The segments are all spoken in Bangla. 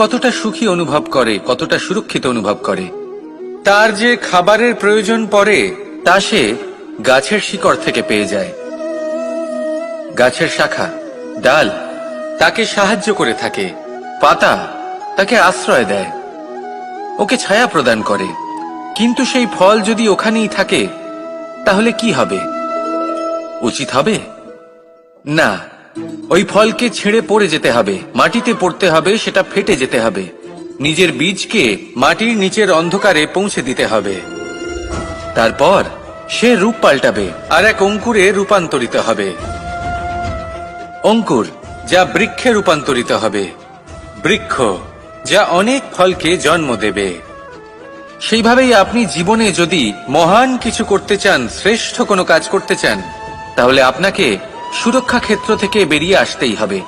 কতটা সুখী অনুভব করে, কতটা সুরক্ষিত অনুভব করে। তার যে খাবারের প্রয়োজন পড়ে তা সে গাছের শিকড় থেকে পেয়ে যায়। গাছের শাখা, ডাল তাকে সাহায্য করে থাকে, পাতা তাকে আশ্রয় দেয়, ওকে ছায়া প্রদান করে। কিন্তু সেই ফল যদি ওখানেই থাকে তাহলে কি হবে? উচিত হবে না। ওই ফলকে ছেড়ে পড়ে যেতে হবে, মাটিতে পড়তে হবে, সেটা ফেটে যেতে হবে, নিজের বীজকে মাটির নিচের অন্ধকারে পৌঁছে দিতে হবে। তারপর সে রূপ পাল্টাবে আর এক অঙ্কুরে রূপান্তরিত হবে। অঙ্কুর যা বৃক্ষে রূপান্তরিত হবে, বৃক্ষ যা অনেক ফলকে জন্ম দেবে। সেইভাবেই আপনি জীবনে যদি মহান কিছু করতে চান, শ্রেষ্ঠ কোনো কাজ করতে চান, তাহলে আপনাকে সুরক্ষা ক্ষেত্র থেকে বেরিয়ে আসতেই হবে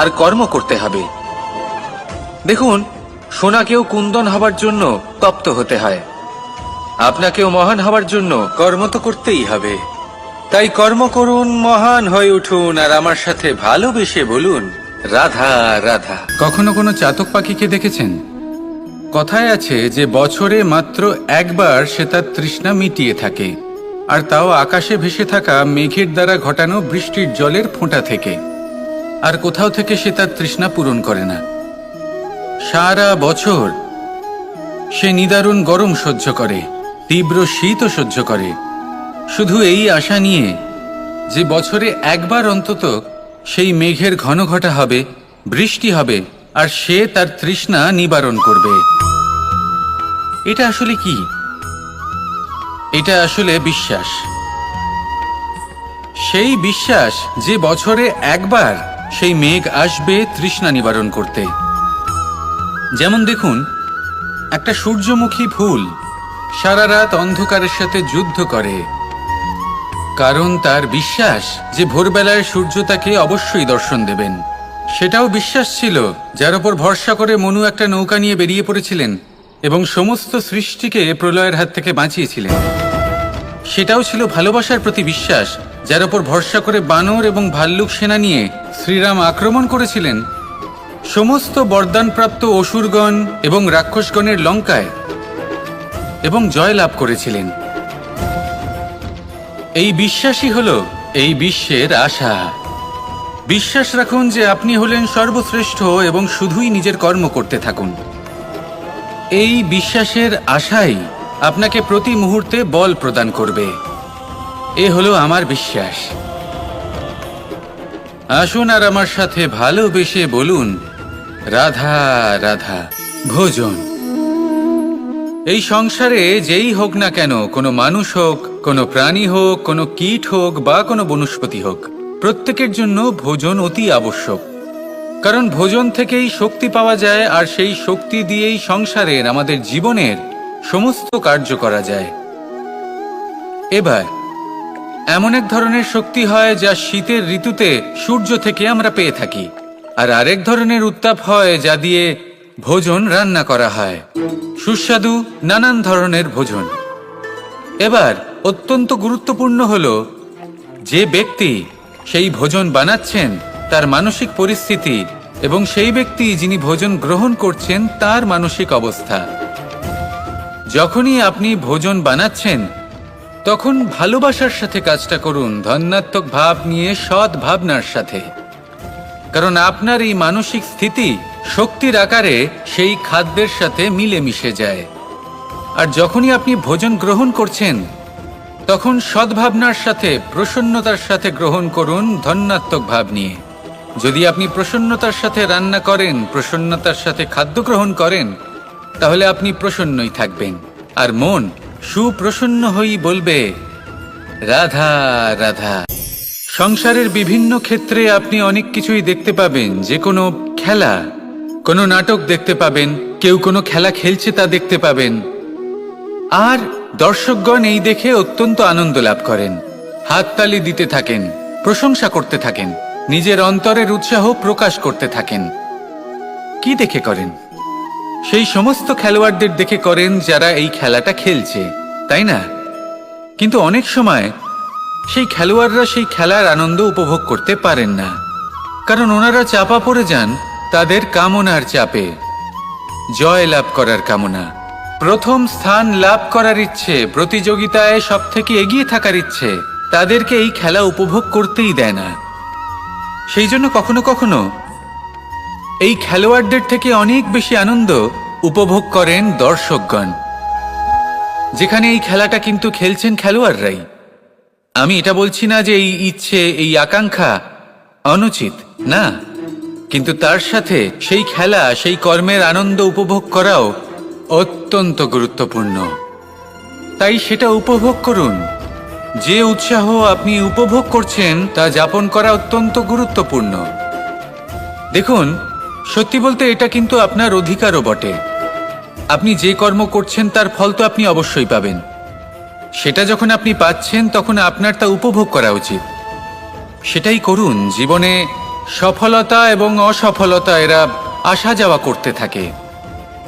আর কর্ম করতে হবে। দেখুন, সোনাকেও কুন্দন হবার জন্য তপ্ত হতে হয়, আপনাকেও মহান হবার জন্য কর্ম তো করতেই হবে। তাই কর্ম করুন, মহান হয়ে উঠুন, আর আমার সাথে ভালোবেসে বলুন, রাধা রাধা। কখনো কোনো চাতক পাখিকে দেখেছেন? কথায় আছে যে বছরে মাত্র একবার সে তার তৃষ্ণা মিটিয়ে থাকে, আর তাও আকাশে ভেসে থাকা মেঘের দ্বারা ঘটানো বৃষ্টির জলের ফোঁটা থেকে। আর কোথাও থেকে সে তার তৃষ্ণা পূরণ করে না। সারা বছর সে নিদারুণ গরম সহ্য করে, তীব্র শীতও সহ্য করে, শুধু এই আশা নিয়ে যে বছরে একবার অন্তত সেই মেঘের ঘন ঘটা হবে, বৃষ্টি হবে, আর সে তার তৃষ্ণা নিবারণ করবে। এটা আসলে কি? এটা আসলে বিশ্বাস। সেই বিশ্বাস যে বছরে একবার সেই মেঘ আসবে তৃষ্ণা নিবারণ করতে। যেমন দেখুন, একটা সূর্যমুখী ফুল সারা রাত অন্ধকারের সাথে যুদ্ধ করে, কারণ তার বিশ্বাস যে ভোরবেলায় সূর্য তাকে অবশ্যই দর্শন দেবেন। সেটাও বিশ্বাস ছিল যার উপর ভরসা করে মনু একটা নৌকা নিয়ে বেরিয়ে পড়েছিলেন এবং সমস্ত সৃষ্টিকে প্রলয়ের হাত থেকে বাঁচিয়েছিলেন। সেটাও ছিল ভালোবাসার প্রতি বিশ্বাস যার উপর ভরসা করে বানর এবং ভাল্লুক সেনা নিয়ে শ্রীরাম আক্রমণ করেছিলেন সমস্ত বরদানপ্রাপ্ত অসুরগণ এবং রাক্ষসগণের লঙ্কায় এবং জয় লাভ করেছিলেন। এই বিশ্বাসই হলো এই বিশ্বের আশা। বিশ্বাস রাখুন যে আপনি হলেন সর্বশ্রেষ্ঠ এবং শুধুই নিজের কর্ম করতে থাকুন। এই বিশ্বাসের আশাই আপনাকে প্রতি মুহূর্তে বল প্রদান করবে। এ হলো আমার বিশ্বাস। আসুন আর আমার সাথে ভালোবেসে বলুন, রাধা রাধা। ভোজন। এই সংসারে যেই হোক না কেন, কোনো মানুষ হোক, কোনো প্রাণী হোক, কোনো কীট হোক বা কোনো বনস্পতি হোক, প্রত্যেকের জন্য ভোজন অতি আবশ্যক। কারণ ভোজন থেকেই শক্তি পাওয়া যায়, আর সেই শক্তি দিয়েই সংসারের, আমাদের জীবনের সমস্ত কার্য করা যায়। এবার এমন এক ধরনের শক্তি হয় যা শীতের ঋতুতে সূর্য থেকে আমরা পেয়ে থাকি, আর আরেক ধরনের উত্তাপ হয় যা দিয়ে ভোজন রান্না করা হয়, সুস্বাদু নানান ধরনের ভোজন। এবার অত্যন্ত গুরুত্বপূর্ণ হলো যে ব্যক্তি সেই ভোজন বানাচ্ছেন তার মানসিক পরিস্থিতি এবং সেই ব্যক্তি যিনি ভোজন গ্রহণ করছেন তার মানসিক অবস্থা। যখনই আপনি ভোজন বানাচ্ছেন তখন ভালোবাসার সাথে কাজটা করুন, ধন্যাত্মক ভাব নিয়ে, সৎ ভাবনার সাথে। কারণ আপনার এই মানসিক স্থিতি শক্তির আকারে সেই খাদ্যের সাথে মিলে মিশে যায়। আর যখনই আপনি ভোজন গ্রহণ করছেন তখন সদ্ভাবনার সাথে, প্রসন্নতার সাথে গ্রহণ করুন, ধন্যাত্মক ভাব নিয়ে। যদি আপনি প্রসন্নতার সাথে রান্না করেন, প্রসন্নতার সাথে খাদ্য গ্রহণ করেন, তাহলে আপনি প্রসন্নই থাকবেন, আর মন সুপ্রসন্ন হয়েই বলবে, রাধা রাধা। সংসারের বিভিন্ন ক্ষেত্রে আপনি অনেক কিছুই দেখতে পাবেন। যে কোনো খেলা, কোনো নাটক দেখতে পাবেন, কেউ কোনো খেলা খেলছে তা দেখতে পাবেন, আর দর্শকগণ এই দেখে অত্যন্ত আনন্দ লাভ করেন, হাততালি দিতে থাকেন, প্রশংসা করতে থাকেন, নিজের অন্তরের উৎসাহ প্রকাশ করতে থাকেন। কি দেখে করেন? সেই সমস্ত খেলোয়াড়দের দেখে করেন যারা এই খেলাটা খেলছে, তাই না? কিন্তু অনেক সময় সেই খেলোয়াড়রা সেই খেলার আনন্দ উপভোগ করতে পারেন না, কারণ ওনারা চাপা পড়ে যান তাদের কামনার চাপে, জয় লাভ করার কামনা, প্রথম স্থান লাভ করার ইচ্ছে, প্রতিযোগিতায় সব থেকে এগিয়ে থাকার ইচ্ছে, তাদেরকে এই খেলা উপভোগ করতেই দেয় না। সেই জন্য কখনো কখনো এই খেলোয়াড়দের থেকে অনেক বেশি আনন্দ উপভোগ করেন দর্শকগণ, যেখানে এই খেলাটা কিন্তু খেলছেন খেলোয়াড়রাই। আমি এটা বলছি না যে এই ইচ্ছে, এই আকাঙ্ক্ষা অনুচিত না, কিন্তু তার সাথে সেই খেলা, সেই কর্মের আনন্দ উপভোগ করাও অত্যন্ত গুরুত্বপূর্ণ। তাই সেটা উপভোগ করুন। যে উৎসাহ আপনি উপভোগ করছেন তা যাপন করা অত্যন্ত গুরুত্বপূর্ণ। দেখুন, সত্যি বলতে এটা কিন্তু আপনার অধিকারও বটে। আপনি যে কর্ম করছেন তার ফল তো আপনি অবশ্যই পাবেন। সেটা যখন আপনি পাচ্ছেন তখন আপনার তা উপভোগ করা উচিত। সেটাই করুন। জীবনে সফলতা এবং অসফলতা এরা আসা যাওয়া করতে থাকে।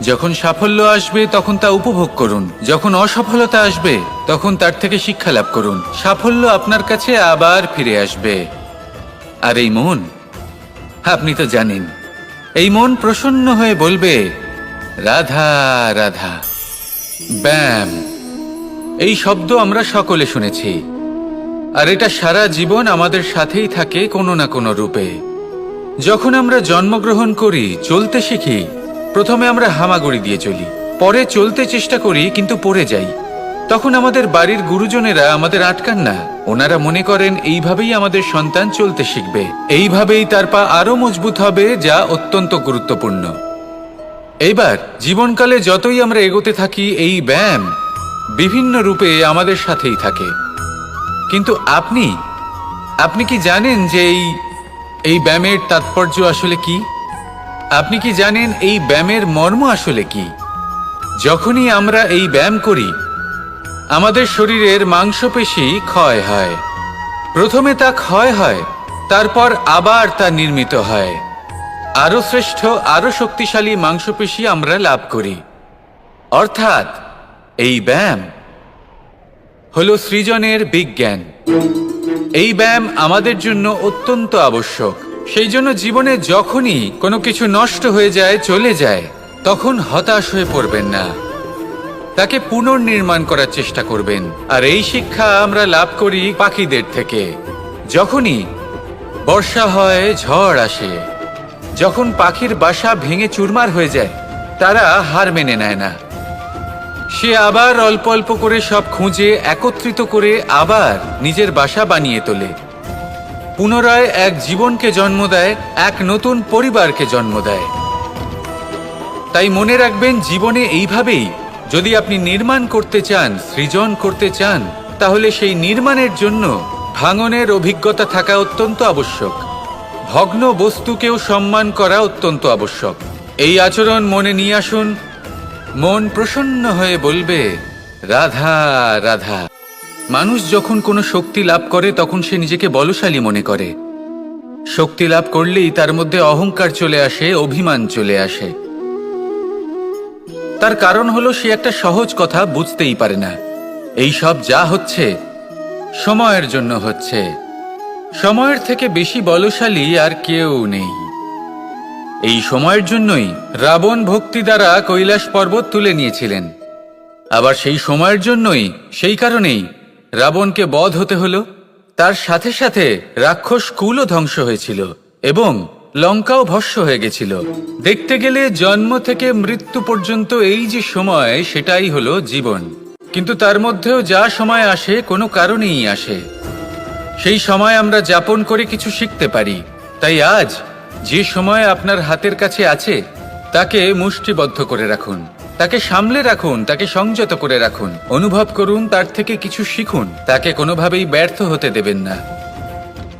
যখন সাফল্য আসবে তখন তা উপভোগ করুন, যখন অসফলতা আসবে তখন তার থেকে শিক্ষা লাভ করুন। সাফল্য আপনার কাছে আবার ফিরে আসবে। আর এই মন, আপনি তো জানেন, এই মন প্রসন্ন হয়ে বলবে রাধা রাধা। ব্যায়াম, এই শব্দ আমরা সকলে শুনেছি, আর এটা সারা জীবন আমাদের সাথেই থাকে কোনো না কোনো রূপে। যখন আমরা জন্মগ্রহণ করি, চলতে শিখি, প্রথমে আমরা হামাগুড়ি দিয়ে চলি, পরে চলতে চেষ্টা করি কিন্তু পড়ে যাই। তখন আমাদের বাড়ির গুরুজনেরা আমাদের আটকান না। ওনারা মনে করেন এইভাবেই আমাদের সন্তান চলতে শিখবে, এইভাবেই তার পা আরো মজবুত হবে, যা অত্যন্ত গুরুত্বপূর্ণ। এইবার জীবনকালে যতই আমরা এগোতে থাকি, এই ব্যায়াম বিভিন্ন রূপে আমাদের সাথেই থাকে। কিন্তু আপনি কি জানেন যে এই ব্যায়ামের তাৎপর্য আসলে কি? আপনি কি জানেন এই ব্যায়ামের মর্ম আসলে কি? যখনই আমরা এই ব্যায়াম করি, আমাদের শরীরের মাংসপেশি ক্ষয় হয়। প্রথমে তা ক্ষয় হয়, তারপর আবার তা নির্মিত হয়। আরো শ্রেষ্ঠ, আরো শক্তিশালী মাংসপেশি আমরা লাভ করি। অর্থাৎ এই ব্যায়াম হলো সৃজনের বিজ্ঞান। এই ব্যায়াম আমাদের জন্য অত্যন্ত আবশ্যক। সেই জন্য জীবনে যখনই কোনো কিছু নষ্ট হয়ে যায়, চলে যায়, তখন হতাশ হয়ে পড়বেন না, তাকে পুনর্নির্মাণ করার চেষ্টা করবেন। আর এই শিক্ষা আমরা লাভ করি পাখিদের থেকে। যখনই বর্ষা হয়, ঝড় আসে, যখন পাখির বাসা ভেঙে চুরমার হয়ে যায়, তারা হার মেনে নেয় না। সে আবার অল্প অল্প করে সব খুঁজে একত্রিত করে আবার নিজের বাসা বানিয়ে তোলে, পুনরায় এক জীবনকে জন্ম দেয়, এক নতুন পরিবারকে জন্ম দেয়। তাই মনে রাখবেন, জীবনে এইভাবেই যদি আপনি নির্মাণ করতে চান, সৃজন করতে চান, তাহলে সেই নির্মাণের জন্য ভাঙনের অভিজ্ঞতা থাকা অত্যন্ত আবশ্যক। ভগ্ন বস্তুকেও সম্মান করা অত্যন্ত আবশ্যক। এই আচরণ মনে নিয়ে আসুন। মন প্রসন্ন হয়ে বলবে রাধা রাধা। মানুষ যখন কোনো শক্তি লাভ করে তখন সে নিজেকে বলশালী মনে করে। শক্তি লাভ করলেই তার মধ্যে অহংকার চলে আসে, অভিমান চলে আসে। তার কারণ হলো সে একটা সহজ কথা বুঝতেই পারে না। এই সব যা হচ্ছে সময়ের জন্য হচ্ছে। সময়ের থেকে বেশি বলশালী আর কেউ নেই। এই সময়ের জন্যই রাবণ ভক্তি দ্বারা কৈলাস পর্বত তুলে নিয়েছিলেন। আবার সেই সময়ের জন্যই, সেই কারণেই রাবণকে বধ হতে হলো। তার সাথে সাথে রাক্ষস কুলও ধ্বংস হয়েছিল এবং লঙ্কাও ভস্ম হয়ে গেছিল। দেখতে গেলে জন্ম থেকে মৃত্যু পর্যন্ত এই যে সময়, সেটাই হলো জীবন। কিন্তু তার মধ্যেও যা সময় আসে কোনো কারণেই আসে। সেই সময় আমরা যাপন করে কিছু শিখতে পারি। তাই আজ যে সময় আপনার হাতের কাছে আছে, তাকে মুষ্টিবদ্ধ করে রাখুন, তাকে সামলে রাখুন, তাকে সংযত করে রাখুন। অনুভব করুন, তার থেকে কিছু শিখুন, তাকে কোনোভাবেই ব্যর্থ হতে দেবেন না।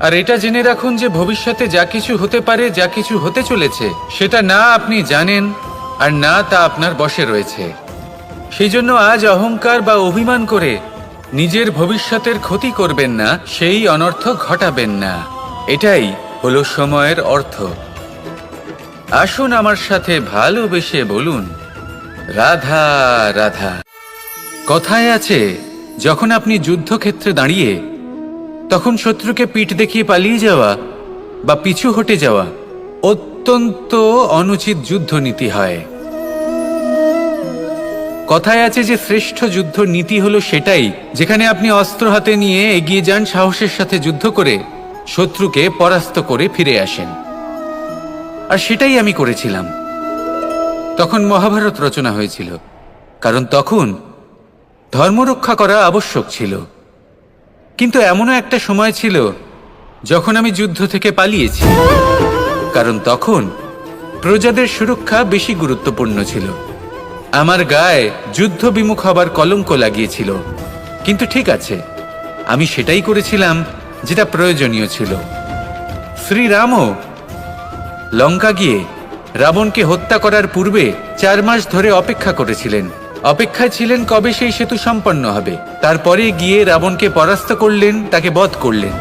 আর এটা জেনে রাখুন যে ভবিষ্যতে যা কিছু হতে পারে, যা কিছু হতে চলেছে, সেটা না আপনি জানেন আর না তা আপনার বশে রয়েছে। সেই জন্য আজ অহংকার বা অভিমান করে নিজের ভবিষ্যতের ক্ষতি করবেন না, সেই অনর্থ ঘটাবেন না। এটাই হলো সময়ের অর্থ। আসুন আমার সাথে ভালোবেসে বলুন রাধা রাধা। কথায় আছে, যখন আপনি যুদ্ধক্ষেত্রে দাঁড়িয়ে তখন শত্রুকে পিঠ দেখিয়ে পালিয়ে যাওয়া বা পিছু হটে যাওয়া অত্যন্ত অনুচিত যুদ্ধনীতি হয়। কথায় আছে যে শ্রেষ্ঠ যুদ্ধ নীতি হলো সেটাই যেখানে আপনি অস্ত্র হাতে নিয়ে এগিয়ে যান, সাহসের সাথে যুদ্ধ করে শত্রুকে পরাস্ত করে ফিরে আসেন। আর সেটাই আমি করেছিলাম। তখন মহাভারত রচনা হয়েছিল, কারণ তখন ধর্মরক্ষা করা আবশ্যক ছিল। কিন্তু এমনও একটা সময় ছিল যখন আমি যুদ্ধ থেকে পালিয়েছি, কারণ তখন প্রজাদের সুরক্ষা বেশি গুরুত্বপূর্ণ ছিল। আমার গায়ে যুদ্ধ বিমুখ হবার কলঙ্ক লাগিয়েছিল, কিন্তু ঠিক আছে, আমি সেটাই করেছিলাম যেটা প্রয়োজনীয় ছিল। শ্রীরামও লঙ্কা গিয়ে রাবণকে হত্যা করার পূর্বে 4 মাস ধরে অপেক্ষা করেছিলেন। অপেক্ষায় ছিলেন কবে সেই সেতু সম্পন্ন হবে। তারপরে গিয়ে রাবণকে পরাস্ত করলেন, তাকে বধ করলেন।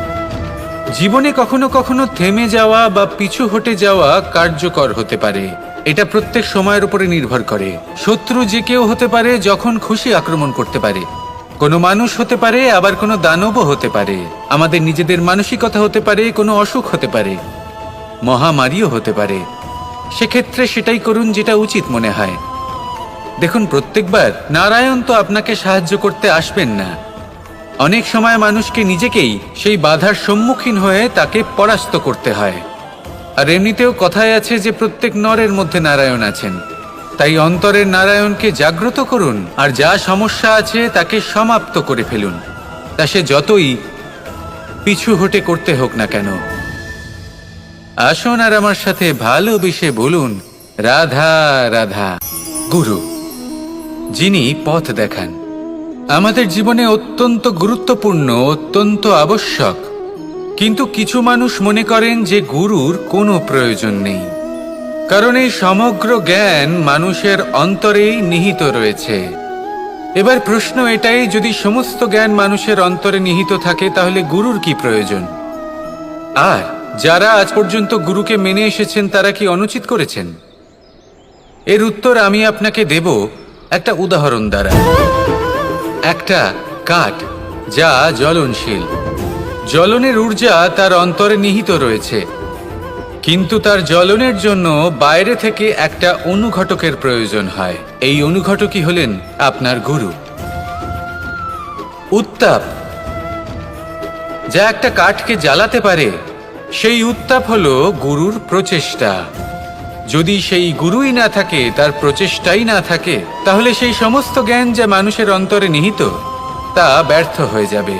জীবনে কখনো কখনো থেমে যাওয়া বা পিছু হটে যাওয়া কার্যকর হতে পারে। এটা প্রত্যেক সময়ের উপরে নির্ভর করে। শত্রু যে কেউ হতে পারে, যখন খুশি আক্রমণ করতে পারে। কোনো মানুষ হতে পারে, আবার কোনো দানবও হতে পারে। আমাদের নিজেদের মানসিকতা হতে পারে, কোনো অসুখ হতে পারে, মহামারীও হতে পারে। সেক্ষেত্রে সেটাই করুন যেটা উচিত মনে হয়। দেখুন, প্রত্যেকবার নারায়ণ তো আপনাকে সাহায্য করতে আসবেন না। অনেক সময় মানুষকে নিজেকেই সেই বাধার সম্মুখীন হয়ে তাকে পরাস্ত করতে হয়। আর এমনিতেও কথায় আছে যে প্রত্যেক নরের মধ্যে নারায়ণ আছেন। তাই অন্তরের নারায়ণকে জাগ্রত করুন, আর যা সমস্যা আছে তাকে সমাপ্ত করে ফেলুন, তা সে যতই পিছু হটে করতে হোক না কেন। আসুন আর আমার সাথে ভালোবেসে বলুন, রাধা রাধা। গুরু, যিনি পথ দেখান, আমাদের জীবনে অত্যন্ত গুরুত্বপূর্ণ, অত্যন্ত আবশ্যক। কিন্তু কিছু মানুষ মনে করেন যে গুরুর কোনো প্রয়োজন নেই, কারণ এই সমগ্র জ্ঞান মানুষের অন্তরেই নিহিত রয়েছে। এবার প্রশ্ন এটাই, যদি সমস্ত জ্ঞান মানুষের অন্তরে নিহিত থাকে তাহলে গুরুর কি প্রয়োজন? আর যারা আজ পর্যন্ত গুরুকে মেনে এসেছেন তারা কি অনুচিত করেছেন? এর উত্তর আমি আপনাকে দেব একটা উদাহরণ দ্বারা। একটা কাঠ যা জ্বলনশীল, জ্বলনের ঊর্জা তার অন্তরে নিহিত রয়েছে, কিন্তু তার জ্বলনের জন্য বাইরে থেকে একটা অনুঘটকের প্রয়োজন হয়। এই অনুঘটকই হলেন আপনার গুরু। উত্তাপ যা একটা কাঠকে জ্বালাতে পারে, সেই উত্তাপ হলো গুরুর প্রচেষ্টা। যদি সেই গুরুই না থাকে, তার প্রচেষ্টাই না থাকে, তাহলে সেই সমস্ত জ্ঞান যা মানুষের অন্তরে নিহিত তা ব্যর্থ হয়ে যাবে।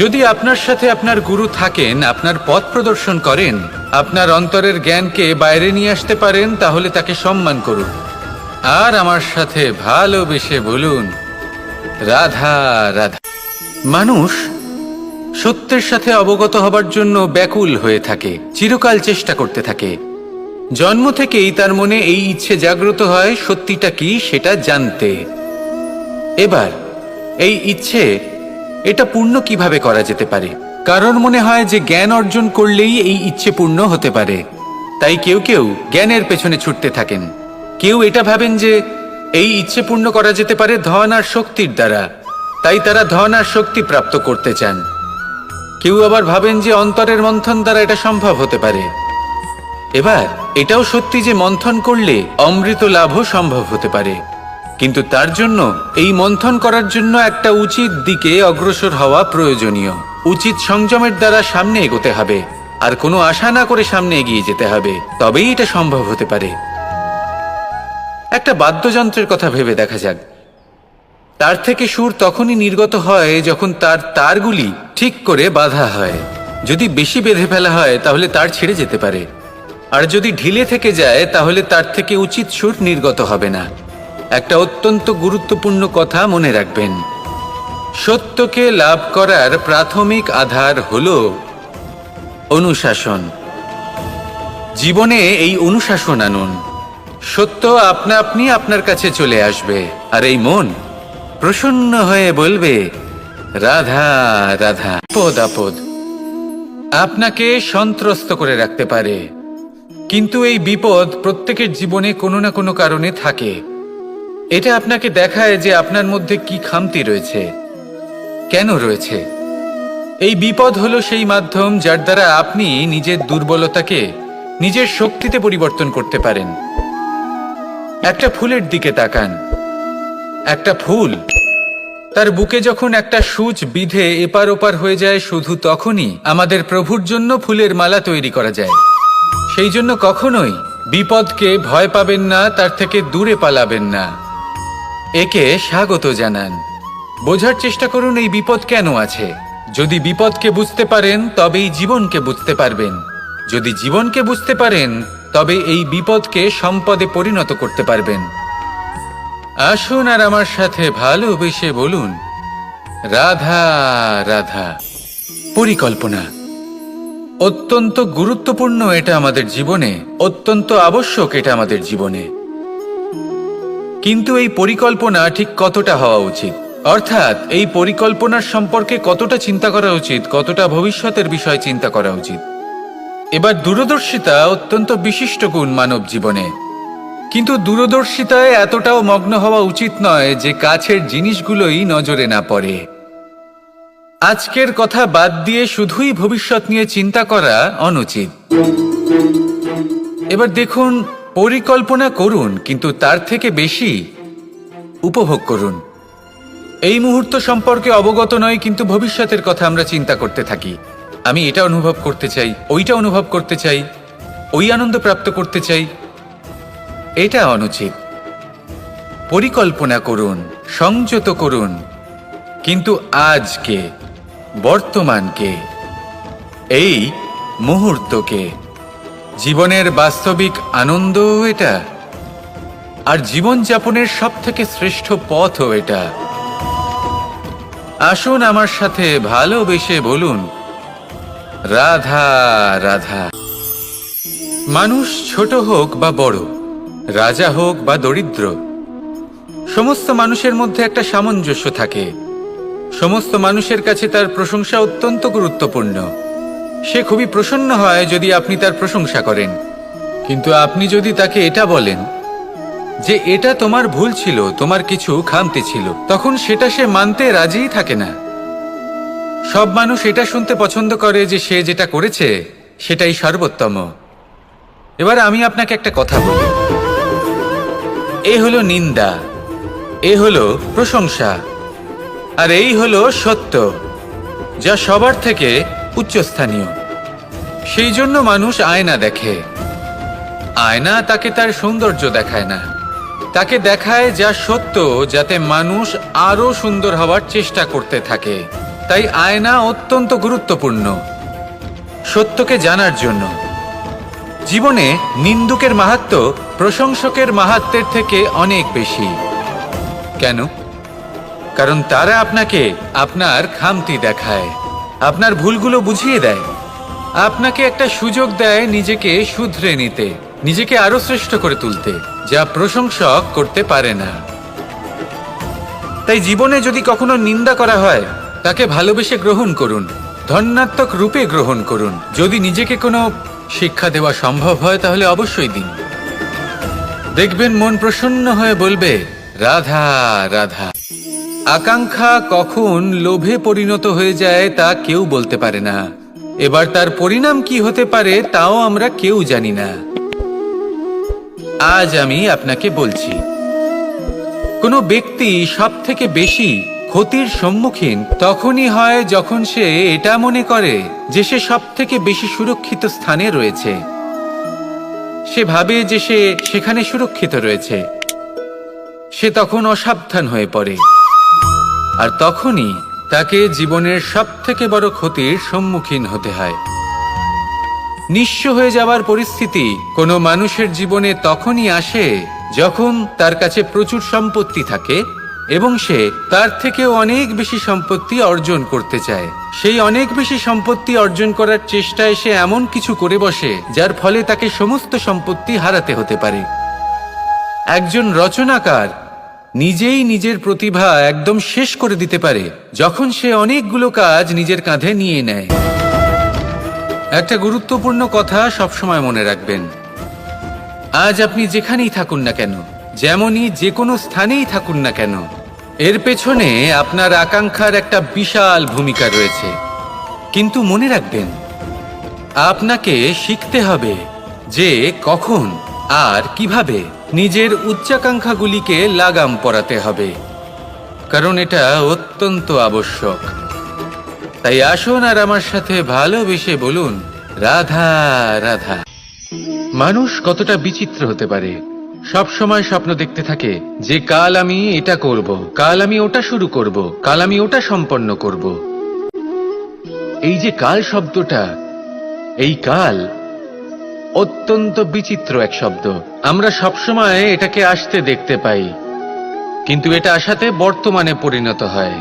যদি আপনার সাথে আপনার গুরু থাকেন, আপনার পথ প্রদর্শন করেন, আপনার অন্তরের জ্ঞানকে বাইরে নিয়ে আসতে পারেন, তাহলে তাকে সম্মান করুন। আর আমার সাথে ভালোবেসে বলুন, রাধা রাধা। মানুষ সত্যের সাথে অবগত হবার জন্য ব্যাকুল হয়ে থাকে, চিরকাল চেষ্টা করতে থাকে। জন্ম থেকেই তার মনে এই ইচ্ছে জাগ্রত হয় সত্যিটা কি সেটা জানতে। এবার এই ইচ্ছে, এটা পূর্ণ কিভাবে করা যেতে পারে? কারণ মনে হয় যে জ্ঞান অর্জন করলেই এই ইচ্ছে পূর্ণ হতে পারে। তাই কেউ কেউ জ্ঞানের পেছনে ছুটতে থাকেন। কেউ এটা ভাবেন যে এই ইচ্ছে পূর্ণ করা যেতে পারে ধন আর শক্তির দ্বারা, তাই তারা ধন আর শক্তি প্রাপ্ত করতে চান। কেউ আবার ভাবেন যে অন্তরের মন্থন দ্বারা এটা সম্ভব হতে পারে। এবার এটাও সত্যি যে মন্থন করলে অমৃত লাভও সম্ভব হতে পারে, কিন্তু তার জন্য এই মন্থন করার জন্য একটা উচিত দিকে অগ্রসর হওয়া প্রয়োজনীয়। উচিত সংযমের দ্বারা সামনে এগোতে হবে, আর কোনো আশা না করে সামনে এগিয়ে যেতে হবে, তবেই এটা সম্ভব হতে পারে। একটা বাদ্যযন্ত্রের কথা ভেবে দেখা যাক। তার থেকে সুর তখনই নির্গত হয় যখন তার তারগুলি ঠিক করে বাঁধা হয়। যদি বেশি বেঁধে ফেলা হয় তাহলে তার ছেড়ে যেতে পারে, আর যদি ঢিলে থেকে যায় তাহলে তার থেকে উচিত সুর নির্গত হবে না। একটা অত্যন্ত গুরুত্বপূর্ণ কথা মনে রাখবেন, সত্যকে লাভ করার প্রাথমিক আধার হল অনুশাসন। জীবনে এই অনুশাসন আনুন, সত্য আপনা আপনি আপনার কাছে চলে আসবে, আর এই মন প্রসন্ন হয়ে বলবে, রাধা রাধা। আপদ আপদ আপনাকে সন্ত্রস্ত করে রাখতে পারে, কিন্তু এই বিপদ প্রত্যেকের জীবনে কোনো না কোনো কারণে থাকে। এটা আপনাকে দেখায় যে আপনার মধ্যে কি খামতি রয়েছে, কেন রয়েছে। এই বিপদ হলো সেই মাধ্যম যার দ্বারা আপনি নিজের দুর্বলতাকে নিজের শক্তিতে পরিবর্তন করতে পারেন। একটা ফুলের দিকে তাকান, একটা ফুল তার বুকে যখন একটা সূচ বিধে এপার ওপার হয়ে যায়, শুধু তখনই আমাদের প্রভুর জন্য ফুলের মালা তৈরি করা যায়। সেই জন্য কখনোই বিপদকে ভয় পাবেন না, তার থেকে দূরে পালাবেন না, একে স্বাগত জানান। বোঝার চেষ্টা করুন এই বিপদ কেন আছে। যদি বিপদকে বুঝতে পারেন তবেই জীবনকে বুঝতে পারবেন। যদি জীবনকে বুঝতে পারেন তবে এই বিপদকে সম্পদে পরিণত করতে পারবেন। আসুন আর আমার সাথে ভালোবেসে বলুন, রাধা রাধা। পরিকল্পনা অত্যন্ত গুরুত্বপূর্ণ, এটা আমাদের জীবনে অত্যন্ত আবশ্যক, এটা আমাদের জীবনে। কিন্তু এই পরিকল্পনা ঠিক কতটা হওয়া উচিত, অর্থাৎ এই পরিকল্পনার সম্পর্কে কতটা চিন্তা করা উচিত, কতটা ভবিষ্যতের বিষয় চিন্তা করা উচিত। এবার দূরদর্শিতা অত্যন্ত বিশিষ্ট গুণ মানব জীবনে, কিন্তু দূরদর্শিতায় এতটাও মগ্ন হওয়া উচিত নয় যে কাছের জিনিসগুলোই নজরে না পড়ে। আজকের কথা বাদ দিয়ে শুধুই ভবিষ্যৎ নিয়ে চিন্তা করা অনুচিত। এবার দেখুন, পরিকল্পনা করুন কিন্তু তার থেকে বেশি উপভোগ করুন। এই মুহূর্ত সম্পর্কে অবগত নয়, কিন্তু ভবিষ্যতের কথা আমরা চিন্তা করতে থাকি। আমি এটা অনুভব করতে চাই, ওইটা অনুভব করতে চাই, ওই আনন্দ প্রাপ্ত করতে চাই। এটা অনুচিত। পরিকল্পনা করুন, সংযত করুন, কিন্তু আজকে, বর্তমানকে, এই মুহূর্তকে। জীবনের বাস্তবিক আনন্দ এটা, আর জীবনযাপনের সব থেকে শ্রেষ্ঠ পথও এটা। আসুন আমার সাথে ভালোবেসে বলুন, রাধা রাধা। মানুষ ছোট হোক বা বড়, রাজা হোক বা দরিদ্র, সমস্ত মানুষের মধ্যে একটা সামঞ্জস্য থাকে। সমস্ত মানুষের কাছে তার প্রশংসা অত্যন্ত গুরুত্বপূর্ণ। সে খুবই প্রসন্ন হয় যদি আপনি তার প্রশংসা করেন, কিন্তু আপনি যদি তাকে এটা বলেন যে এটা তোমার ভুল ছিল, তোমার কিছু খামতি ছিল, তখন সেটা সে মানতে রাজিই থাকে না। সব মানুষ এটা শুনতে পছন্দ করে যে সে যেটা করেছে সেটাই সর্বোত্তম। এবার আমি আপনাকে একটা কথা বলি, এ হলো নিন্দা, এ হলো প্রশংসা, আর এই হলো সত্য, যা সবার থেকে উচ্চস্থানীয়। সেই জন্য মানুষ আয়না দেখে। আয়না তাকে তার সৌন্দর্য দেখায় না, তাকে দেখায় যা সত্য, যাতে মানুষ আরো সুন্দর হওয়ার চেষ্টা করতে থাকে। তাই আয়না অত্যন্ত গুরুত্বপূর্ণ সত্যকে জানার জন্য। জীবনে নিন্দুকের মাহাত্ম্য প্রশংসকের মাহাত্ম্যের থেকে অনেক বেশি। কেন? কারণ তারা আপনাকে আপনার খামতি দেখায়, আপনার ভুলগুলো বুঝিয়ে দেয়, আপনাকে একটা সুযোগ দেয় নিজেকে শুধরে নিতে, নিজেকে আরো শ্রেষ্ঠ করে তুলতে, যা প্রশংসক করতে পারে না। তাই জীবনে যদি কখনো নিন্দা করা হয়, তাকে ভালোবেসে গ্রহণ করুন, ধন্যাত্মক রূপে গ্রহণ করুন। যদি নিজেকে কোনো শিক্ষা দেওয়া সম্ভব হয় তাহলে অবশ্যই দিন। দেখবেন মন প্রসন্ন হয়ে বলবে, রাধা রাধা। আকাঙ্ক্ষা কখন লোভে পরিণত হয়ে যায় তা কেউ বলতে পারে না। এবার তার পরিণাম কি হতে পারে তাও আমরা কেউ জানি না। আজ আমি আপনাকে বলছি, কোনো ব্যক্তি সব থেকে বেশি ক্ষতির সম্মুখীন তখনই হয় যখন সে এটা মনে করে যে সে সব থেকে বেশি সুরক্ষিত স্থানে রয়েছে। সে ভাবে যে সে সেখানে সুরক্ষিত রয়েছে। সে তখন অসাবধান হয়ে পড়ে, আর তখনই তাকে জীবনের সব থেকে বড় ক্ষতির সম্মুখীন হতে হয়। নিঃস্ব হয়ে যাওয়ার পরিস্থিতি কোনো মানুষের জীবনে তখনই আসে যখন তার কাছে প্রচুর সম্পত্তি থাকে এবং সে তার থেকেও অনেক বেশি সম্পত্তি অর্জন করতে চায়। সেই অনেক বেশি সম্পত্তি অর্জন করার চেষ্টায় সে এমন কিছু করে বসে যার ফলে তাকে সমস্ত সম্পত্তি হারাতে হতে পারে। একজন রচনাকার নিজেই নিজের প্রতিভা একদম শেষ করে দিতে পারে যখন সে অনেকগুলো কাজ নিজের কাঁধে নিয়ে নেয়। একটা গুরুত্বপূর্ণ কথা সবসময় মনে রাখবেন, আজ আপনি যেখানেই থাকুন না কেন, যেমনই যে কোনো স্থানেই থাকুন না কেন, এর পেছনে আপনার আকাঙ্ক্ষার একটা বিশাল ভূমিকা রয়েছে। কিন্তু মনে রাখবেন, আপনাকে শিখতে হবে যে কখন আর কিভাবে নিজের উচ্চাকাঙ্ক্ষাগুলিকে লাগাম পরাতে হবে। কারণ এটা অত্যন্ত আবশ্যক। তাই আসুন আর আমার সাথে ভালোবেসে বলুন, রাধা রাধা। মানুষ কতটা বিচিত্র হতে পারে। সব সময় স্বপ্ন দেখতে থাকে যে কাল আমি এটা করব, কাল আমি ওটা শুরু করব, কাল আমি ওটা সম্পন্ন করব। এই যে কাল শব্দটা, এই কাল অত্যন্ত বিচিত্র এক শব্দ। আমরা সবসময় এটাকে আসতে দেখতে পাই, কিন্তু এটা আসাতে বর্তমানে পরিণত হয়।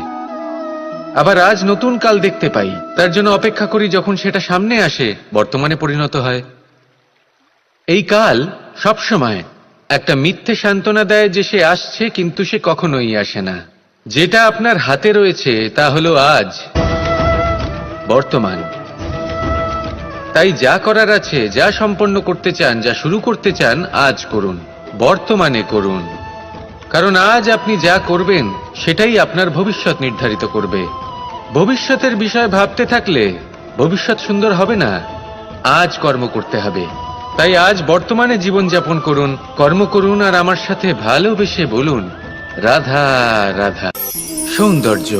আবার আজ নতুন কাল দেখতে পাই, তার জন্য অপেক্ষা করি, যখন সেটা সামনে আসে বর্তমানে পরিণত হয়। এই কাল সবসময় একটা মিথ্যে সান্ত্বনা দেয় যে সে আসছে, কিন্তু সে কখনোই আসে না। যেটা আপনার হাতে রয়েছে তা হলো আজ, বর্তমান। তাই যা করার আছে, যা সম্পন্ন করতে চান, যা শুরু করতে চান, আজ করুন, বর্তমানে করুন। কারণ আজ আপনি যা করবেন সেটাই আপনার ভবিষ্যৎ নির্ধারিত করবে। ভবিষ্যতের বিষয়ে ভাবতে থাকলে ভবিষ্যৎ সুন্দর হবে না। আজ কর্ম করতে হবে। তাই আজ বর্তমানে জীবনযাপন করুন, কর্ম করুন, আর আমার সাথে ভালোবেসে বলুন, রাধা রাধা। সৌন্দর্য।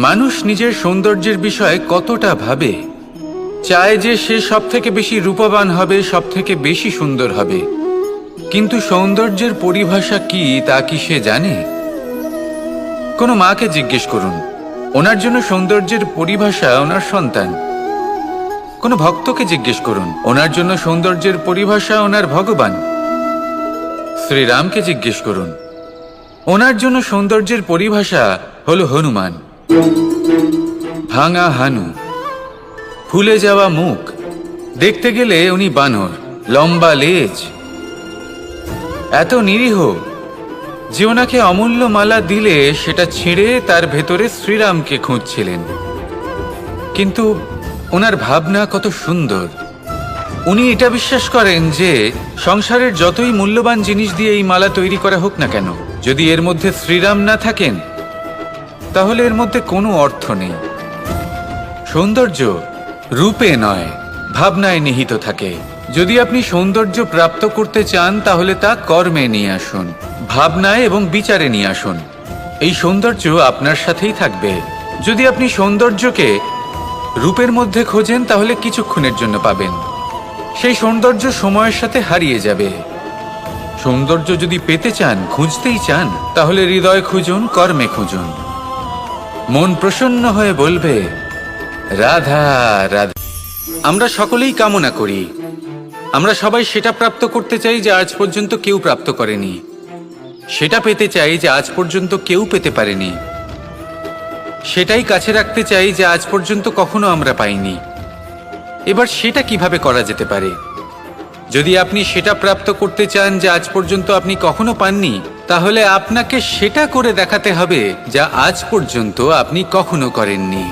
মানুষ নিজের সৌন্দর্যের বিষয়ে কতটা ভাবে, চায় যে সে সব থেকে বেশি রূপবান হবে, সব থেকে বেশি সুন্দর হবে। কিন্তু সৌন্দর্যের পরিভাষা কি তা কি সে জানে? কোনো মাকে জিজ্ঞেস করুন, ওনার জন্য সৌন্দর্যের পরিভাষা ওনার সন্তান। কোনো ভক্তকে জিজ্ঞেস করুন, ওনার জন্য সৌন্দর্যের পরিভাষা ওনার ভগবান। শ্রীরামকে জিজ্ঞেস করুন, ওনার জন্য সৌন্দর্যের পরিভাষা হলো হনুমান। ভাঙা হানু, ফুলে যাওয়া মুখ, দেখতে গেলে উনি বানর, লম্বা লেজ, এত নিরীহ যে ওনাকে অমূল্য মালা দিলে সেটা ছিঁড়ে তার ভেতরে শ্রীরামকে খুঁজছিলেন। কিন্তু ওনার ভাবনা কত সুন্দর। উনি এটা বিশ্বাস করেন যে সংসারের যতই মূল্যবান জিনিস দিয়ে এই মালা তৈরি করা হোক না কেন, যদি এর মধ্যে শ্রীরাম না থাকেন তাহলে এর মধ্যে কোনো অর্থ নেই। সৌন্দর্য রূপে নয়, ভাবনায় নিহিত থাকে। যদি আপনি সৌন্দর্য প্রাপ্ত করতে চান তাহলে তা কর্মে নিয়ে আসুন, ভাবনায় এবং বিচারে নিয়ে আসুন। এই সৌন্দর্য আপনার সাথেই থাকবে। যদি আপনি সৌন্দর্যকে রূপের মধ্যে খোঁজেন তাহলে কিছুক্ষণের জন্য পাবেন, সেই সৌন্দর্য সময়ের সাথে হারিয়ে যাবে। সৌন্দর্য যদি পেতে চান, খুঁজতেই চান, তাহলে হৃদয় খুঁজুন, কর্মে খুঁজুন। মন প্রসন্ন হয়ে বলবে, রাধা রাধা। আমরা সকলেই কামনা করি, আমরা সবাই সেটা প্রাপ্ত করতে চাই যা আজ পর্যন্ত কেউ প্রাপ্ত করেনি, সেটা পেতে চাই যা আজ পর্যন্ত কেউ পেতে পারেনি, সেটাই কাছে রাখতে চাই যা আজ পর্যন্ত কখনো আমরা পাইনি। এবার সেটা কিভাবে করা যেতে পারে? যদি আপনি সেটা প্রাপ্ত করতে চান যা আজ পর্যন্ত আপনি কখনো পাননি, তাহলে আপনাকে সেটা করে দেখাতে হবে যা আজ পর্যন্ত আপনি কখনো করেননি।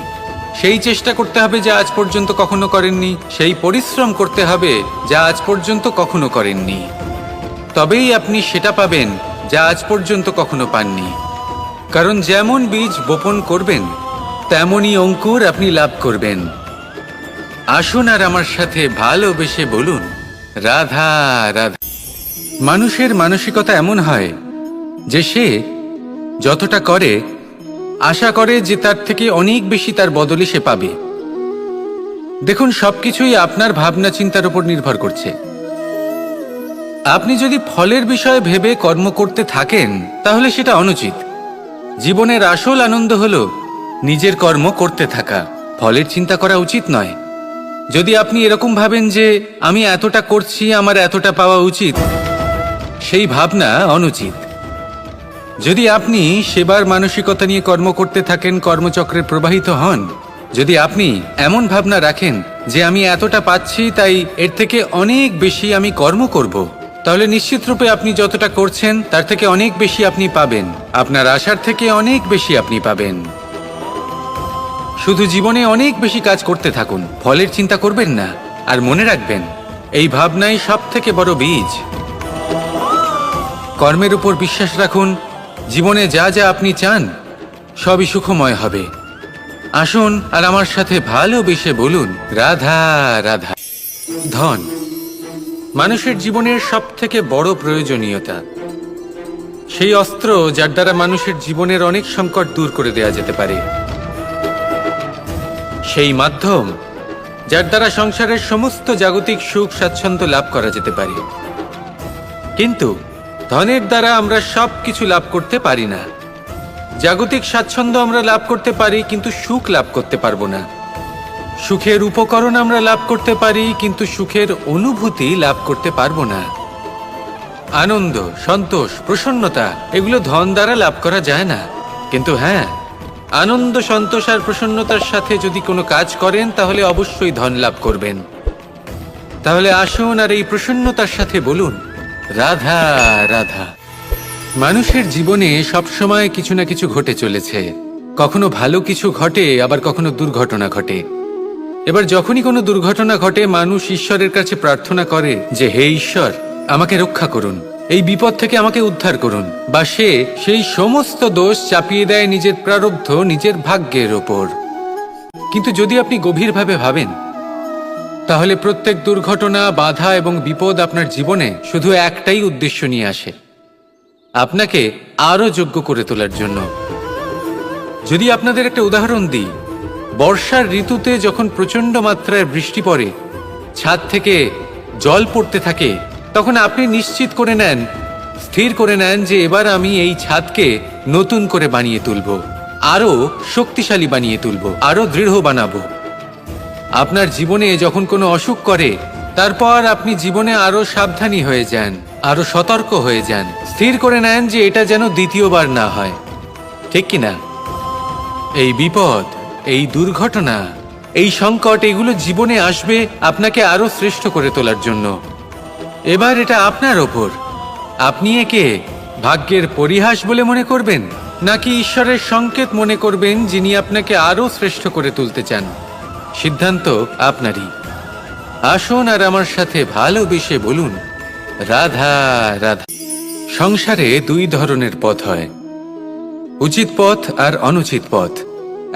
সেই চেষ্টা করতে হবে যা আজ পর্যন্ত কখনো করেননি, সেই পরিশ্রম করতে হবে যা আজ পর্যন্ত কখনো করেননি। তবেই আপনি সেটা পাবেন যা আজ পর্যন্ত কখনো পাননি। কারণ যেমন বীজ বপন করবেন তেমনই অঙ্কুর আপনি লাভ করবেন। আসুন আর আমার সাথে ভালোবেসে বলুন, রাধা রাধা। মানুষের মানসিকতা এমন হয় যে সে যতটা করে আশা করে যে তার থেকে অনেক বেশি তার বদলে সে পাবে। দেখুন, সবকিছুই আপনার ভাবনা চিন্তার উপর নির্ভর করছে। আপনি যদি ফলের বিষয়ে ভেবে কর্ম করতে থাকেন তাহলে সেটা অনুচিত। জীবনের আসল আনন্দ হলো নিজের কর্ম করতে থাকা, ফলের চিন্তা করা উচিত নয়। যদি আপনি এরকম ভাবেন যে আমি এতটা করছি, আমার এতটা পাওয়া উচিত, সেই ভাবনা অনুচিত। যদি আপনি সেবার মানসিকতা নিয়ে কর্ম করতে থাকেন, কর্মচক্রে প্রবাহিত হন, যদি আপনি এমন ভাবনা রাখেন যে আমি এতটা পাচ্ছি তাই এর থেকে অনেক বেশি আমি কর্ম করব, তাহলে নিশ্চিতরূপে আপনি যতটা করছেন তার থেকে অনেক বেশি আপনি পাবেন, আপনার আশার থেকে অনেক বেশি আপনি পাবেন। শুধু জীবনে অনেক বেশি কাজ করতে থাকুন, ফলের চিন্তা করবেন না। আর মনে রাখবেন, এই ভাবনাই সব থেকে বড় বীজ। কর্মের উপর বিশ্বাস রাখুন, জীবনে যা যা আপনি চান সবই সুখময় হবে। আসুন আর আমার সাথে ভালোবেসে বলুন, রাধা রাধা। ধন মানুষের জীবনের সব থেকে বড় প্রয়োজনীয়তা। সেই অস্ত্র যার দ্বারা মানুষের জীবনের অনেক সংকট দূর করে দেওয়া যেতে পারে, সেই মাধ্যম যার দ্বারা সংসারের সমস্ত জাগতিক সুখ স্বাচ্ছন্দ্য লাভ করা যেতে পারে। কিন্তু ধনের দ্বারা আমরা সবকিছু লাভ করতে পারি না। জাগতিক স্বাচ্ছন্দ্য আমরা লাভ করতে পারি, কিন্তু সুখ লাভ করতে পারবো না। সুখের উপকরণ আমরা লাভ করতে পারি, কিন্তু সুখের অনুভূতি লাভ করতে পারবো না। আনন্দ, সন্তোষ, প্রসন্নতা এগুলো ধন দ্বারা লাভ করা যায় না। কিন্তু হ্যাঁ, আনন্দ, সন্তোষ আর প্রসন্নতার সাথে যদি কোনো কাজ করেন তাহলে অবশ্যই ধন লাভ করবেন। তাহলে আসুন আর এই প্রসন্নতার সাথে বলুন, রাধা রাধা। মানুষের জীবনে সবসময় কিছু না কিছু ঘটে চলেছে। কখনো ভালো কিছু ঘটে, আবার কখনো দুর্ঘটনা ঘটে। এবার যখনই কোনো দুর্ঘটনা ঘটে, মানুষ ঈশ্বরের কাছে প্রার্থনা করে যে হে ঈশ্বর, আমাকে রক্ষা করুন, এই বিপদ থেকে আমাকে উদ্ধার করুন। বা সে সেই সমস্ত দোষ চাপিয়ে দেয় নিজের প্রারব্ধ, নিজের ভাগ্যের ওপর। কিন্তু যদি আপনি গভীরভাবে ভাবেন, তাহলে প্রত্যেক দুর্ঘটনা, বাধা এবং বিপদ আপনার জীবনে শুধু একটাই উদ্দেশ্য নিয়ে আসে, আপনাকে আরো যোগ্য করে তোলার জন্য। যদি আপনাদের একটা উদাহরণ দিই, বর্ষার ঋতুতে যখন প্রচন্ড মাত্রায় বৃষ্টি পড়ে, ছাদ থেকে জল পড়তে থাকে, তখন আপনি নিশ্চিত করে নেন, স্থির করে নেন যে এবার আমি এই ছাদকে নতুন করে বানিয়ে তুলব, আরো শক্তিশালী বানিয়ে তুলব, আরো দৃঢ় বানাবো। আপনার জীবনে যখন কোনো অসুখ করে, তারপর আপনি জীবনে আরো সাবধানী হয়ে যান, আরো সতর্ক হয়ে যান, স্থির করে নেন যে এটা যেন দ্বিতীয়বার না হয়। ঠিক কিনা? এই বিপদ, এই দুর্ঘটনা, এই সংকট, এগুলো জীবনে আসবে আপনাকে আরো শ্রেষ্ঠ করে তোলার জন্য। এবার এটা আপনার ওপর। আপনি একে ভাগ্যের পরিহাস বলে মনে করবেন, নাকি ঈশ্বরের সংকেত মনে করবেন যিনি আপনাকে আরো শ্রেষ্ঠ করে তুলতে চান? সিদ্ধান্ত আপনারই। আসুন আর আমার সাথে ভালোবেসে বলুন, রাধা রাধা। সংসারে দুই ধরনের পথ হয়, উচিত পথ আর অনুচিত পথ।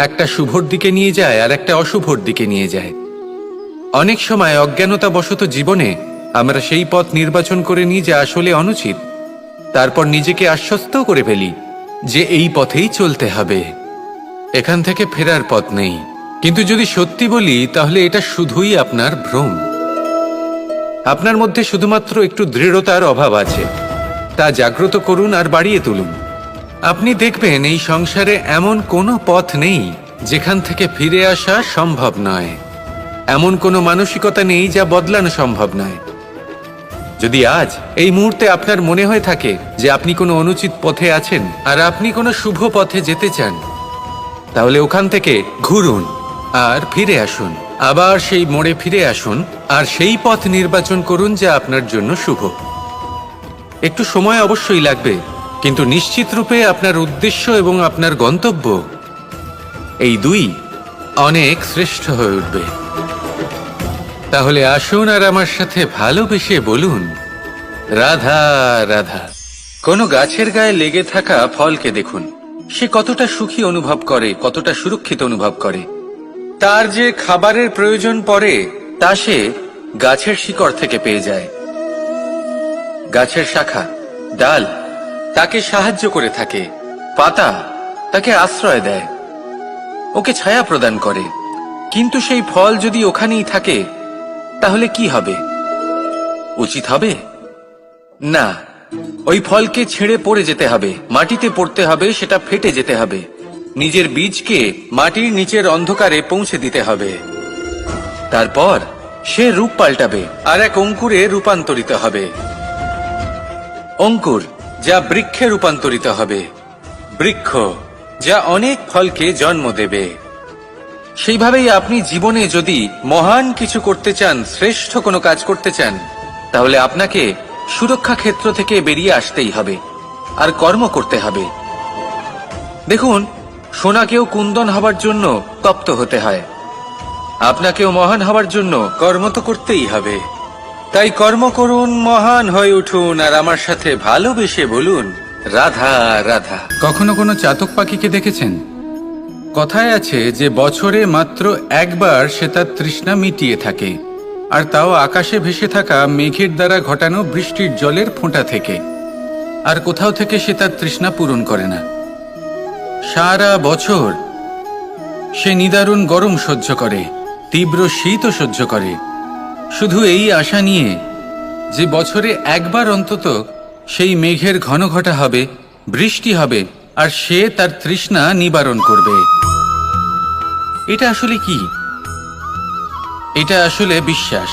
একটা শুভর দিকে নিয়ে যায় আর একটা অশুভর দিকে নিয়ে যায়। অনেক সময় অজ্ঞানতাবশত জীবনে আমরা সেই পথ নির্বাচন করে নিই যা আসলে অনুচিত। তারপর নিজেকে আশ্বস্ত করে ফেলি যে এই পথেই চলতে হবে, এখান থেকে ফেরার পথ নেই। কিন্তু যদি সত্যি বলি, তাহলে এটা শুধুই আপনার ভ্রম। আপনার মধ্যে শুধুমাত্র একটু দৃঢ়তার অভাব আছে, তা জাগ্রত করুন আর বাড়িয়ে তুলুন। আপনি দেখবেন এই সংসারে এমন কোনো পথ নেই যেখান থেকে ফিরে আসা সম্ভব নয়। এমন কোনো মানসিকতা নেই যা বদলানো সম্ভব নয়। যদি আজ এই মুহূর্তে আপনার মনে হয়ে থাকে যে আপনি কোনো অনুচিত পথে আছেন আর আপনি কোনো শুভ পথে যেতে চান, তাহলে ওখান থেকে ঘুরুন আর ফিরে আসুন, আবার সেই মোড়ে ফিরে আসুন আর সেই পথ নির্বাচন করুন যা আপনার জন্য শুভ। একটু সময় অবশ্যই লাগবে, কিন্তু নিশ্চিত রূপে আপনার উদ্দেশ্য এবং আপনার গন্তব্য এই দুই অনেক শ্রেষ্ঠ হয়ে উঠবে। তাহলে আসুন আর আমার সাথে ভালোবেসে বলুন, রাধা রাধা। কোনো গাছের গায়ে লেগে থাকা ফলকে দেখুন, সে কতটা সুখী অনুভব করে, কতটা সুরক্ষিত অনুভব করে। তার যে খাবারের প্রয়োজন পড়ে তা সে গাছের শিকড় থেকে পেয়ে যায়। গাছের শাখা, ডাল তাকে সাহায্য করে থাকে, পাতা তাকে আশ্রয় দেয়, ওকে ছায়া প্রদান করে। কিন্তু সেই ফল যদি ওখানেই থাকে, তাহলে কি হবে? উচিত হবে না। ওই ফলকে ছেড়ে পড়ে যেতে হবে, মাটিতে পড়তে হবে, সেটা ফেটে যেতে হবে, নিজের বীজকে মাটির নিচের অন্ধকারে পৌঁছে দিতে হবে। তারপর সে রূপ পাল্টাবে আর এক অঙ্কুরে রূপান্তরিত হবে। অঙ্কুর যা বৃক্ষে রূপান্তরিত হবে, বৃক্ষ যা অনেক ফলকে জন্ম দেবে। সেইভাবেই আপনি জীবনে যদি মহান কিছু করতে চান, শ্রেষ্ঠ কোনো কাজ করতে চান, তাহলে আপনাকে সুরক্ষা ক্ষেত্র থেকে বেরিয়ে আসতেই হবে আর কর্ম করতে হবে। দেখুন, সোনাকেও কুন্দন হবার জন্য তপ্ত হতে হয়, আপনাকেও মহান হবার জন্য কর্ম তো করতেই হবে। তাই কর্ম করুন, মহান হয়ে উঠুন আর আমার সাথে ভালোবেসে বলুন, রাধা রাধা। কখনো কোনো চাতক পাখিকে দেখেছেন? কথায় আছে যে বছরে মাত্র একবার সে তার তৃষ্ণা মিটিয়ে থাকে, আর তাও আকাশে ভেসে থাকা মেঘের দ্বারা ঘটানো বৃষ্টির জলের ফোঁটা থেকে। আর কোথাও থেকে সে তার তৃষ্ণা পূরণ করে না। সারা বছর সে নিদারুণ গরম সহ্য করে, তীব্র শীতও সহ্য করে, শুধু এই আশা নিয়ে যে বছরে একবার অন্তত সেই মেঘের ঘনঘটা হবে, বৃষ্টি হবে, আর সে তার তৃষ্ণা নিবারণ করবে। এটা আসলে কি? এটা আসলে বিশ্বাস।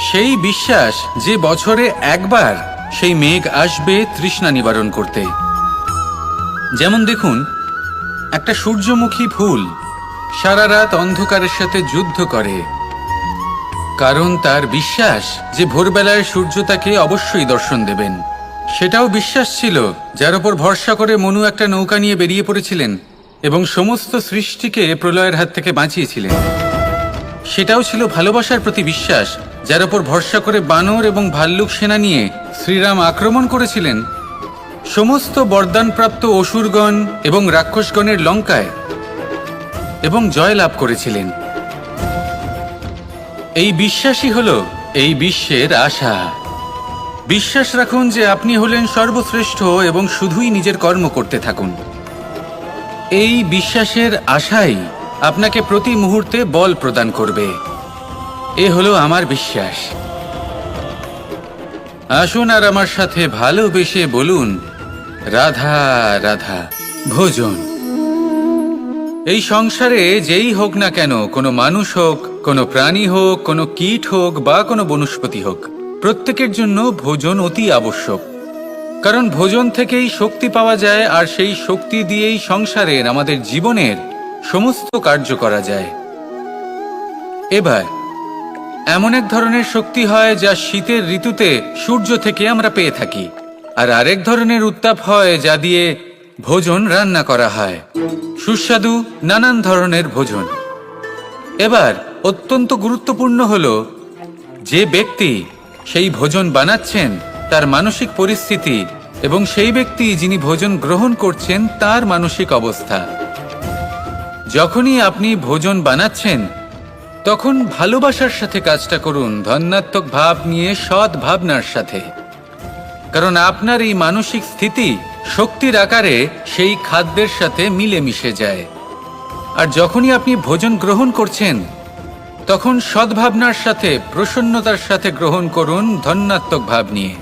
সেই বিশ্বাস যে বছরে একবার সেই মেঘ আসবে তৃষ্ণা নিবারণ করতে। যেমন দেখুন, একটা সূর্যমুখী ফুল সারা রাত অন্ধকারের সাথে যুদ্ধ করে, কারণ তার বিশ্বাস যে ভোরবেলায় সূর্য তাকে অবশ্যই দর্শন দেবেন। সেটাও বিশ্বাস ছিল যার উপর ভরসা করে মনু একটা নৌকা নিয়ে বেরিয়ে পড়েছিলেন এবং সমস্ত সৃষ্টিকে প্রলয়ের হাত থেকে বাঁচিয়েছিলেন। সেটাও ছিল ভালোবাসার প্রতি বিশ্বাস, যার উপর ভরসা করে বানর এবং ভাল্লুক সেনা নিয়ে শ্রীরাম আক্রমণ করেছিলেন সমস্ত বরদানপ্রাপ্ত অসুরগণ এবং রাক্ষসগণের লঙ্কায় এবং জয় লাভ করেছিলেন। এই বিশ্বাসই হলো এই বিশ্বের আশা। বিশ্বাস রাখুন যে আপনি হলেন সর্বশ্রেষ্ঠ এবং শুধুই নিজের কর্ম করতে থাকুন। এই বিশ্বাসের আশাই আপনাকে প্রতি মুহূর্তে বল প্রদান করবে। এ হলো আমার বিশ্বাস। আসুন আর আমার সাথে ভালোবেসে বলুন, রাধা রাধা। ভোজন। এই সংসারে যেই হোক না কেন, কোনো মানুষ হোক, কোনো প্রাণী হোক, কোনো কীট হোক বা কোনো বনস্পতি হোক, প্রত্যেকের জন্য ভোজন অতি আবশ্যক। কারণ ভোজন থেকেই শক্তি পাওয়া যায়, আর সেই শক্তি দিয়েই সংসারের, আমাদের জীবনের সমস্ত কার্য করা যায়। এবার এমন এক ধরনের শক্তি হয় যা শীতের ঋতুতে সূর্য থেকে আমরা পেয়ে থাকি, আর আরেক ধরনের উত্তাপ হয় যা দিয়ে ভোজন রান্না করা হয়, সুস্বাদু নানান ধরনের ভোজন। এবার অত্যন্ত গুরুত্বপূর্ণ হলো যে ব্যক্তি সেই ভোজন বানাচ্ছেন তার মানসিক পরিস্থিতি এবং সেই ব্যক্তি যিনি ভোজন গ্রহণ করছেন তার মানসিক অবস্থা। যখনই আপনি ভোজন বানাচ্ছেন তখন ভালোবাসার সাথে কাজটা করুন, ধন্যাত্মক ভাব নিয়ে, সৎ ভাবনার সাথে। কারণ আপনার এই মানসিক স্থিতি শক্তির আকারে সেই খাদ্যের সাথে মিলেমিশে যায়। আর যখনই আপনি ভোজন গ্রহণ করছেন তখন সদ্ভাবনার সাথে, প্রসন্নতার সাথে গ্রহণ করুন, ধন্যাত্মক ভাব নিয়ে।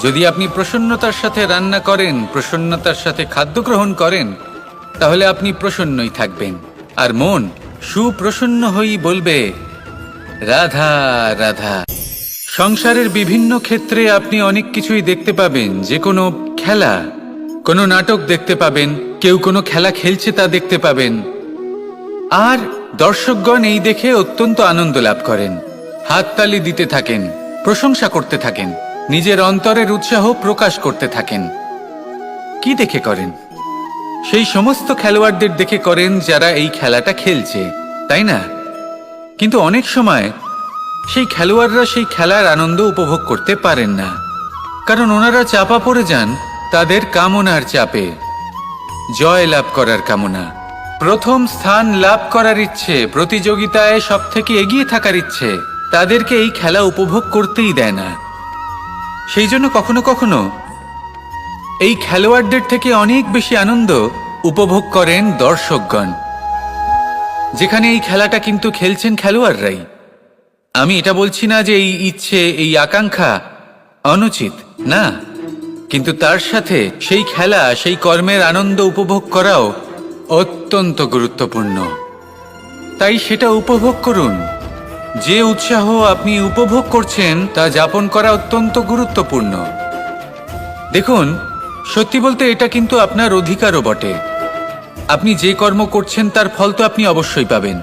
যদি আপনি প্রসন্নতার সাথে রান্না করেন, প্রসন্নতার সাথে খাদ্য গ্রহণ করেন, তাহলে আপনি প্রসন্নই থাকবেন, আর মন সুপ্রসন্ন হয়েই বলবে, রাধা রাধা। সংসারের বিভিন্ন ক্ষেত্রে আপনি অনেক কিছুই দেখতে পাবেন। যে কোনো খেলা, কোনো নাটক দেখতে পাবেন, কেউ কোনো খেলা খেলছে তা দেখতে পাবেন, আর দর্শকগণ এই দেখে অত্যন্ত আনন্দ লাভ করেন, হাততালি দিতে থাকেন, প্রশংসা করতে থাকেন, নিজের অন্তরের উৎসাহ প্রকাশ করতে থাকেন। কি দেখে করেন? সেই সমস্ত খেলোয়াড়দের দেখে করেন যারা এই খেলাটা খেলছে, তাই না? কিন্তু অনেক সময় সেই খেলোয়াড়রা সেই খেলার আনন্দ উপভোগ করতে পারেন না, কারণ ওনারা চাপা পড়ে যান তাদের কামনার চাপে। জয় লাভ করার কামনা, প্রথম স্থান লাভ করার ইচ্ছে, প্রতিযোগিতায় সব থেকে এগিয়ে থাকার ইচ্ছে তাদেরকে এই খেলা উপভোগ করতেই দেয় না। সেই জন্য কখনো কখনো এই খেলোয়াড়দের থেকে অনেক বেশি আনন্দ উপভোগ করেন দর্শকগণ, যেখানে এই খেলাটা কিন্তু খেলছেন খেলোয়াড়রাই। আমি এটা বলছি না যে এই ইচ্ছে, এই আকাঙ্ক্ষা অনুচিত, না, কিন্তু তার সাথে সেই খেলা, সেই কর্মের আনন্দ উপভোগ করাও অত্যন্ত গুরুত্বপূর্ণ। তাই সেটা উপভোগ করুন। যে উৎসাহ আপনি উপভোগ করছেন তা যাপন করা অত্যন্ত গুরুত্বপূর্ণ। দেখুন, সত্যি বলতে এটা কিন্তু আপনার অধিকারও বটে। আপনি যে কর্ম করছেন তার ফল তো আপনি অবশ্যই পাবেন।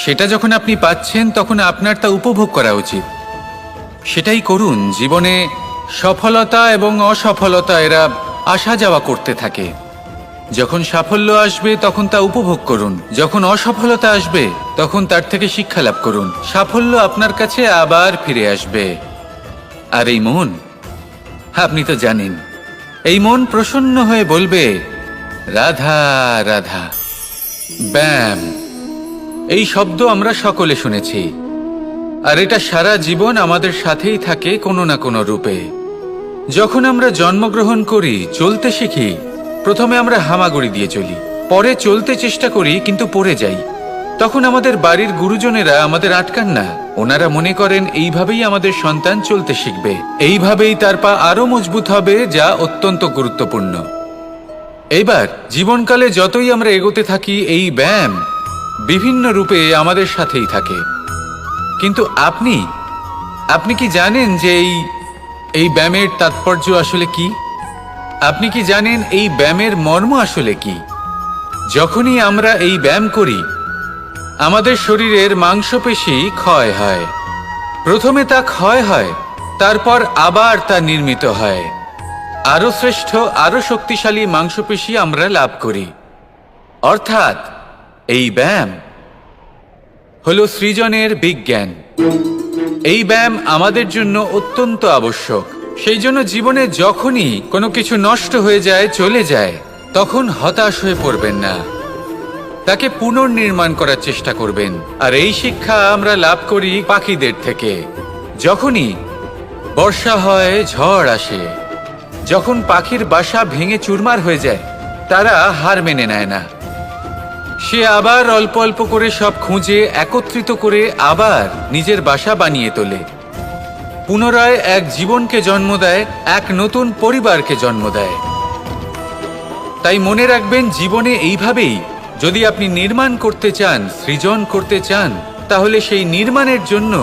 সেটা যখন আপনি পাচ্ছেন তখন আপনার তা উপভোগ করা উচিত। সেটাই করুন। জীবনে সফলতা এবং অসফলতা এরা আসা যাওয়া করতে থাকে। যখন সাফল্য আসবে তখন তা উপভোগ করুন, যখন অসফলতা আসবে তখন তার থেকে শিক্ষা লাভ করুন। সাফল্য আপনার কাছে আবার ফিরে আসবে। আর এই মন, আপনি তো জানেন, এই মন প্রসন্ন হয়ে বলবে, রাধা রাধা। ব্যাম, এই শব্দ আমরা সকলে শুনেছি, আর এটা সারা জীবন আমাদের সাথেই থাকে কোনো না কোনো রূপে। যখন আমরা জন্মগ্রহণ করি, চলতে শিখি, প্রথমে আমরা হামাগুড়ি দিয়ে চলি, পরে চলতে চেষ্টা করি কিন্তু পড়ে যাই। তখন আমাদের বাড়ির গুরুজনেরা আমাদের আটকান না। ওনারা মনে করেন এইভাবেই আমাদের সন্তান চলতে শিখবে, এইভাবেই তার পা আরো মজবুত হবে, যা অত্যন্ত গুরুত্বপূর্ণ। এইবার জীবনকালে যতই আমরা এগোতে থাকি, এই ব্যায়াম বিভিন্ন রূপে আমাদের সাথেই থাকে। কিন্তু আপনি কি জানেন যে এই ব্যায়ামের তাৎপর্য আসলে কি? আপনি কি জানেন এই ব্যায়ামের মর্ম আসলে কি? যখনই আমরা এই ব্যায়াম করি, আমাদের শরীরের মাংসপেশি ক্ষয় হয়। প্রথমে তা ক্ষয় হয়, তারপর আবার তা নির্মিত হয়। আরো শ্রেষ্ঠ, আরো শক্তিশালী মাংসপেশি আমরা লাভ করি। অর্থাৎ এই ব্যায়াম হলো সৃজনের বিজ্ঞান। এই ব্যায়াম আমাদের জন্য অত্যন্ত আবশ্যক। সেই জন্য জীবনে যখনই কোনো কিছু নষ্ট হয়ে যায়, চলে যায়, তখন হতাশ হয়ে পড়বেন না, তাকে পুনর্নির্মাণ করার চেষ্টা করবেন। আর এই শিক্ষা আমরা লাভ করি পাখিদের থেকে। যখনই বর্ষা হয়, ঝড় আসে, যখন পাখির বাসা ভেঙে চুরমার হয়ে যায়, তারা হার মেনে নেয় না। সে আবার অল্প অল্প করে সব খুঁজে একত্রিত করে আবার নিজের বাসা বানিয়ে তোলে, পুনরায় এক জীবনকে জন্ম দেয়, এক নতুন পরিবারকে জন্ম দেয়। তাই মনে রাখবেন, জীবনে এইভাবেই যদি আপনি নির্মাণ করতে চান, সৃজন করতে চান, তাহলে সেই নির্মাণের জন্য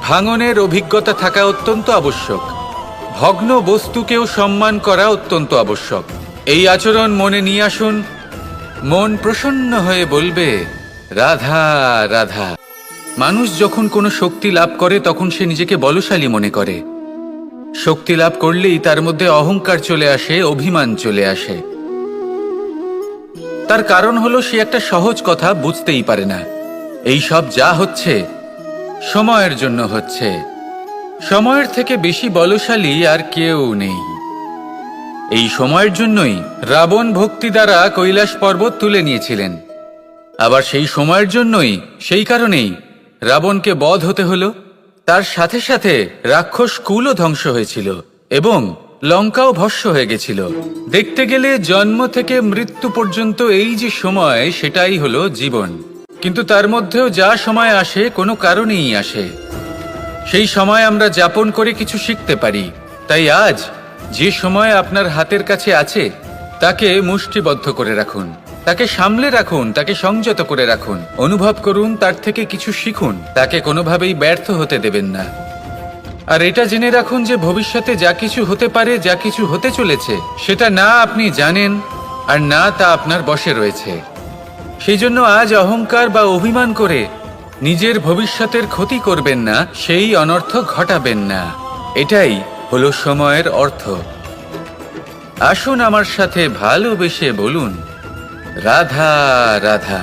ভাঙনের অভিজ্ঞতা থাকা অত্যন্ত আবশ্যক। ভগ্ন বস্তুকেও সম্মান করা অত্যন্ত আবশ্যক। এই আচরণ মনে নিয়ে আসুন, মন প্রসন্ন হয়ে বলবে, রাধা রাধা। মানুষ যখন কোনো শক্তি লাভ করে, তখন সে নিজেকে বলশালী মনে করে। শক্তি লাভ করলেই তার মধ্যে অহংকার চলে আসে, অভিমান চলে আসে। তার কারণ হলো সে একটা সহজ কথা বুঝতেই পারে না। এই সব যা হচ্ছে সময়ের জন্য হচ্ছে। সময়ের থেকে বেশি বলশালী আর কেউ নেই। এই সময়ের জন্যই রাবণ ভক্তি দ্বারা কৈলাস পর্বত তুলে নিয়েছিলেন। আবার সেই সময়ের জন্যই, সেই কারণেই রাবণকে বধ হতে হলো। তার সাথে সাথে রাক্ষস কুলও ধ্বংস হয়েছিল এবং লঙ্কাও ভস্ম হয়ে গেছিল। দেখতে গেলে জন্ম থেকে মৃত্যু পর্যন্ত এই যে সময়, সেটাই হলো জীবন। কিন্তু তার মধ্যেও যা সময় আসে, কোনো কারণেই আসে। সেই সময় আমরা যাপন করে কিছু শিখতে পারি। তাই আজ যে সময় আপনার হাতের কাছে আছে, তাকে মুষ্টিবদ্ধ করে রাখুন, তাকে সামলে রাখুন, তাকে সংযত করে রাখুন, অনুভব করুন, তার থেকে কিছু শিখুন, তাকে কোনোভাবেই ব্যর্থ হতে দেবেন না। আর এটা জেনে রাখুন যে ভবিষ্যতে যা কিছু হতে পারে, যা কিছু হতে চলেছে, সেটা না আপনি জানেন আর না তা আপনার বশে রয়েছে। সেই জন্য আজ অহংকার বা অভিমান করে নিজের ভবিষ্যতের ক্ষতি করবেন না, সেই অনর্থ ঘটাবেন না। এটাই হলো সময়ের অর্থ। আসুন আমার সাথে ভালোবেসে বলুন, রাধা রাধা।